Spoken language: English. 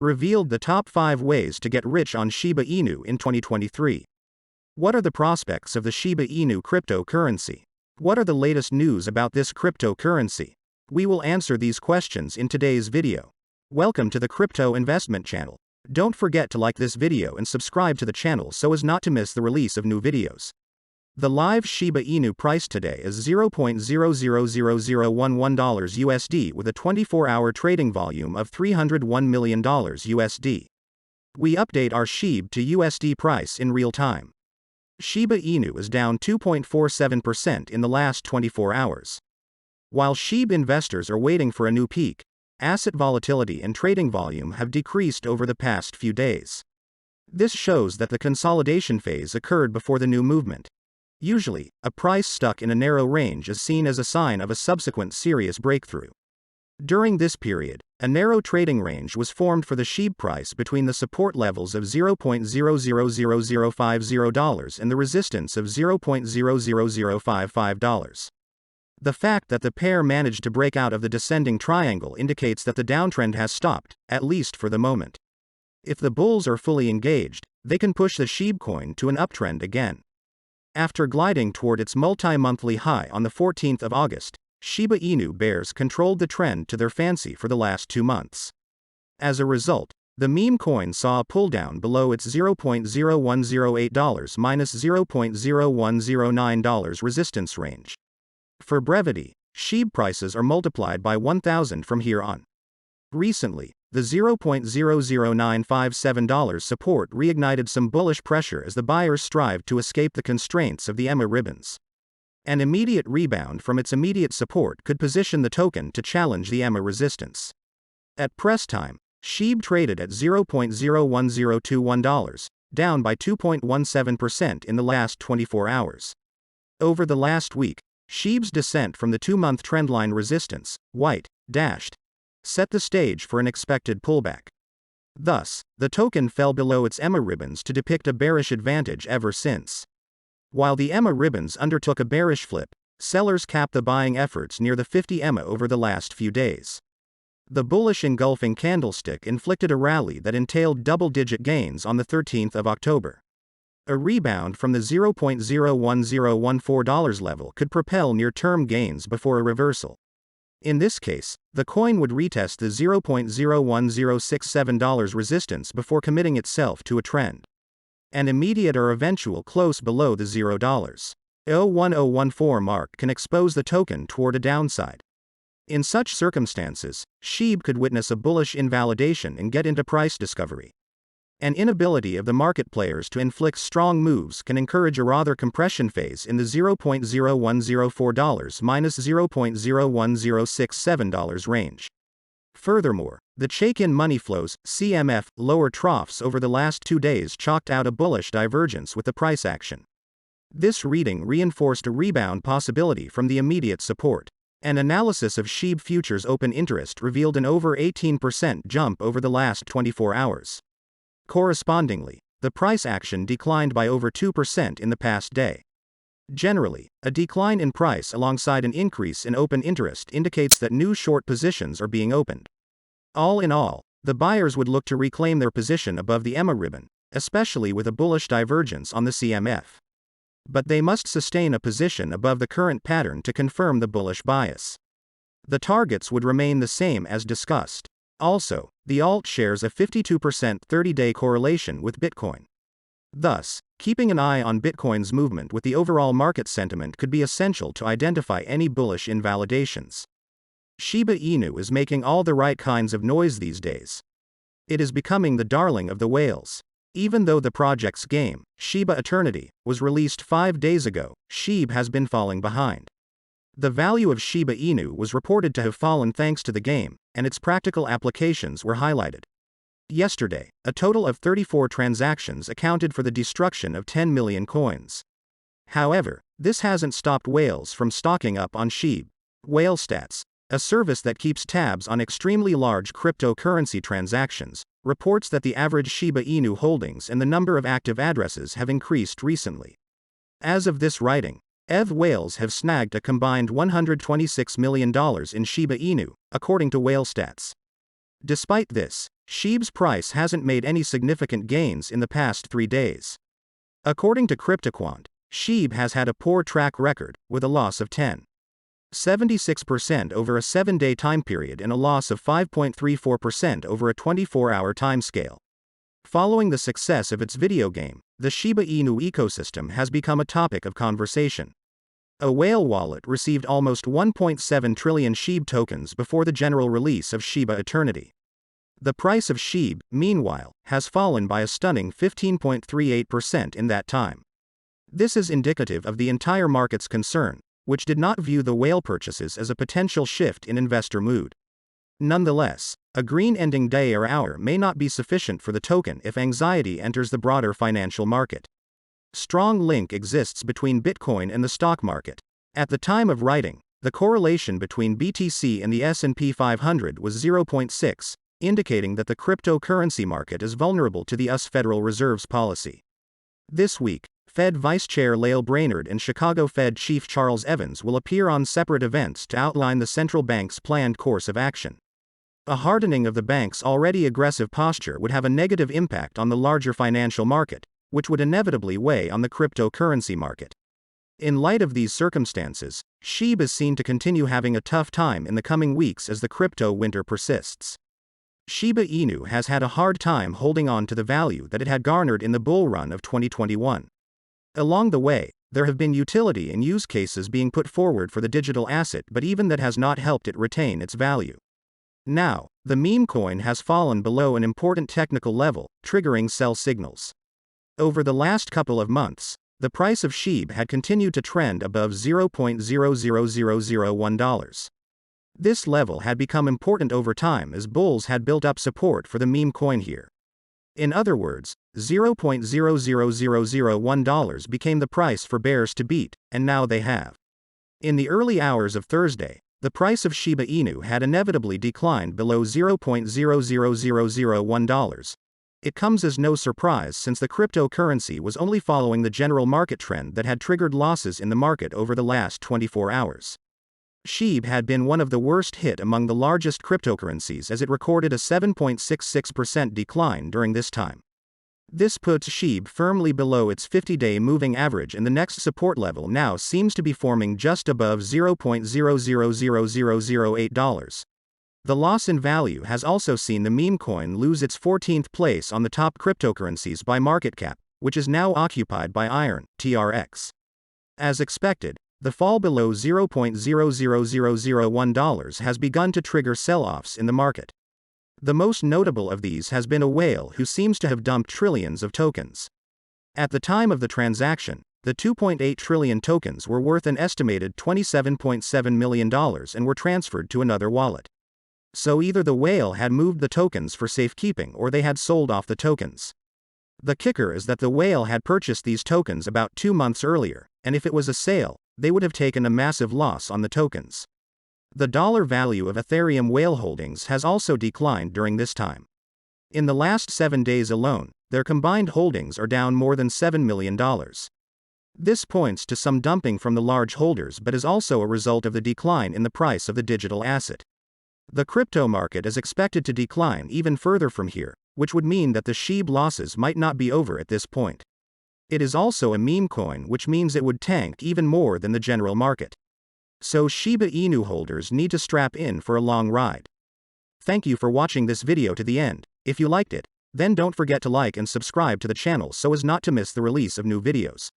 revealed the top 5 ways to get rich on Shiba Inu in 2023. What are the prospects of the Shiba Inu cryptocurrency? What are the latest news about this cryptocurrency? We will answer these questions in today's video. Welcome to the Crypto Investment Channel. Don't forget to like this video and subscribe to the channel so as not to miss the release of new videos. The live Shiba Inu price today is $0.000011 USD with a 24-hour trading volume of $301 million USD. We update our SHIB to USD price in real time. Shiba Inu is down 2.47% in the last 24 hours. While SHIB investors are waiting for a new peak, asset volatility and trading volume have decreased over the past few days. This shows that the consolidation phase occurred before the new movement. Usually, a price stuck in a narrow range is seen as a sign of a subsequent serious breakthrough. During this period, a narrow trading range was formed for the SHIB price between the support levels of $0.000050 and the resistance of $0.00055. The fact that the pair managed to break out of the descending triangle indicates that the downtrend has stopped, at least for the moment. If the bulls are fully engaged, they can push the SHIB coin to an uptrend again. After gliding toward its multi-monthly high on the 14th of August, Shiba Inu bears controlled the trend to their fancy for the last 2 months. As a result, the meme coin saw a pulldown below its $0.0108 minus $0.0109 resistance range. For brevity, SHIB prices are multiplied by 1,000 from here on. Recently, the $0.00957 support reignited some bullish pressure as the buyers strived to escape the constraints of the EMA ribbons. An immediate rebound from its immediate support could position the token to challenge the EMA resistance. At press time, SHIB traded at $0.01021, down by 2.17% in the last 24 hours. Over the last week, SHIB's descent from the 2-month trendline resistance, white, dashed, set the stage for an expected pullback. Thus, the token fell below its EMA ribbons to depict a bearish advantage ever since. While the EMA ribbons undertook a bearish flip, sellers capped the buying efforts near the 50 EMA over the last few days. The bullish engulfing candlestick inflicted a rally that entailed double-digit gains on the 13th of October. A rebound from the $0.01014 level could propel near-term gains before a reversal. In this case, the coin would retest the $0.01067 resistance before committing itself to a trend. An immediate or eventual close below the $0.01014 mark can expose the token toward a downside. In such circumstances, SHIB could witness a bullish invalidation and get into price discovery. An inability of the market players to inflict strong moves can encourage a rather compression phase in the $0.0104 minus $0.01067 range. Furthermore, the Chaikin money flows, CMF, lower troughs over the last 2 days chalked out a bullish divergence with the price action. This reading reinforced a rebound possibility from the immediate support. An analysis of SHIB futures open interest revealed an over 18% jump over the last 24 hours. Correspondingly, the price action declined by over 2% in the past day. Generally, a decline in price alongside an increase in open interest indicates that new short positions are being opened. All in all, the buyers would look to reclaim their position above the EMA ribbon, especially with a bullish divergence on the CMF. But they must sustain a position above the current pattern to confirm the bullish bias. The targets would remain the same as discussed. Also, the alt shares a 52% 30-day correlation with Bitcoin. Thus, keeping an eye on Bitcoin's movement with the overall market sentiment could be essential to identify any bullish invalidations. Shiba Inu is making all the right kinds of noise these days. It is becoming the darling of the whales. Even though the project's game, Shiba Eternity, was released 5 days ago, SHIB has been falling behind. The value of Shiba Inu was reported to have fallen thanks to the game, and its practical applications were highlighted. Yesterday, a total of 34 transactions accounted for the destruction of 10 million coins. However, this hasn't stopped whales from stocking up on SHIB. WhaleStats, a service that keeps tabs on extremely large cryptocurrency transactions, reports that the average Shiba Inu holdings and the number of active addresses have increased recently. As of this writing, Whales have snagged a combined $126 million in Shiba Inu, according to WhaleStats. Despite this, SHIB's price hasn't made any significant gains in the past 3 days. According to CryptoQuant, SHIB has had a poor track record, with a loss of 10.76% over a 7-day time period and a loss of 5.34% over a 24-hour timescale. Following the success of its video game, the Shiba Inu ecosystem has become a topic of conversation. A whale wallet received almost 1.7 trillion SHIB tokens before the general release of Shiba Eternity. The price of SHIB, meanwhile, has fallen by a stunning 15.38% in that time. This is indicative of the entire market's concern, which did not view the whale purchases as a potential shift in investor mood. Nonetheless, a green ending day or hour may not be sufficient for the token if anxiety enters the broader financial market. Strong link exists between Bitcoin and the stock market. At the time of writing, the correlation between BTC and the S&P 500 was 0.6, indicating that the cryptocurrency market is vulnerable to the US Federal Reserve's policy. This week, Fed Vice Chair Lael Brainerd and Chicago Fed Chief Charles Evans will appear on separate events to outline the central bank's planned course of action. A hardening of the bank's already aggressive posture would have a negative impact on the larger financial market, which would inevitably weigh on the cryptocurrency market. In light of these circumstances, SHIB is seen to continue having a tough time in the coming weeks as the crypto winter persists. Shiba Inu has had a hard time holding on to the value that it had garnered in the bull run of 2021. Along the way, there have been utility and use cases being put forward for the digital asset, but even that has not helped it retain its value. Now, the meme coin has fallen below an important technical level, triggering sell signals. Over the last couple of months, the price of SHIB had continued to trend above $0.00001. This level had become important over time as bulls had built up support for the meme coin here. In other words, $0.00001 became the price for bears to beat, and now they have. In the early hours of Thursday, the price of Shiba Inu had inevitably declined below $0.00001. It comes as no surprise since the cryptocurrency was only following the general market trend that had triggered losses in the market over the last 24 hours. SHIB had been one of the worst hit among the largest cryptocurrencies as it recorded a 7.66% decline during this time. This puts SHIB firmly below its 50-day moving average, and the next support level now seems to be forming just above $0.000008. The loss in value has also seen the meme coin lose its 14th place on the top cryptocurrencies by market cap, which is now occupied by Iron, TRX. As expected, the fall below $0.00001 has begun to trigger sell-offs in the market. The most notable of these has been a whale who seems to have dumped trillions of tokens. At the time of the transaction, the 2.8 trillion tokens were worth an estimated $27.7 million and were transferred to another wallet. So either the whale had moved the tokens for safekeeping or they had sold off the tokens. The kicker is that the whale had purchased these tokens about 2 months earlier, and if it was a sale, they would have taken a massive loss on the tokens. The dollar value of Ethereum whale holdings has also declined during this time. In the last 7 days alone, their combined holdings are down more than $7 million. This points to some dumping from the large holders, but is also a result of the decline in the price of the digital asset. The crypto market is expected to decline even further from here, which would mean that the SHIB losses might not be over at this point. It is also a meme coin, which means it would tank even more than the general market. So Shiba Inu holders need to strap in for a long ride. Thank you for watching this video to the end. If you liked it, then don't forget to like and subscribe to the channel so as not to miss the release of new videos.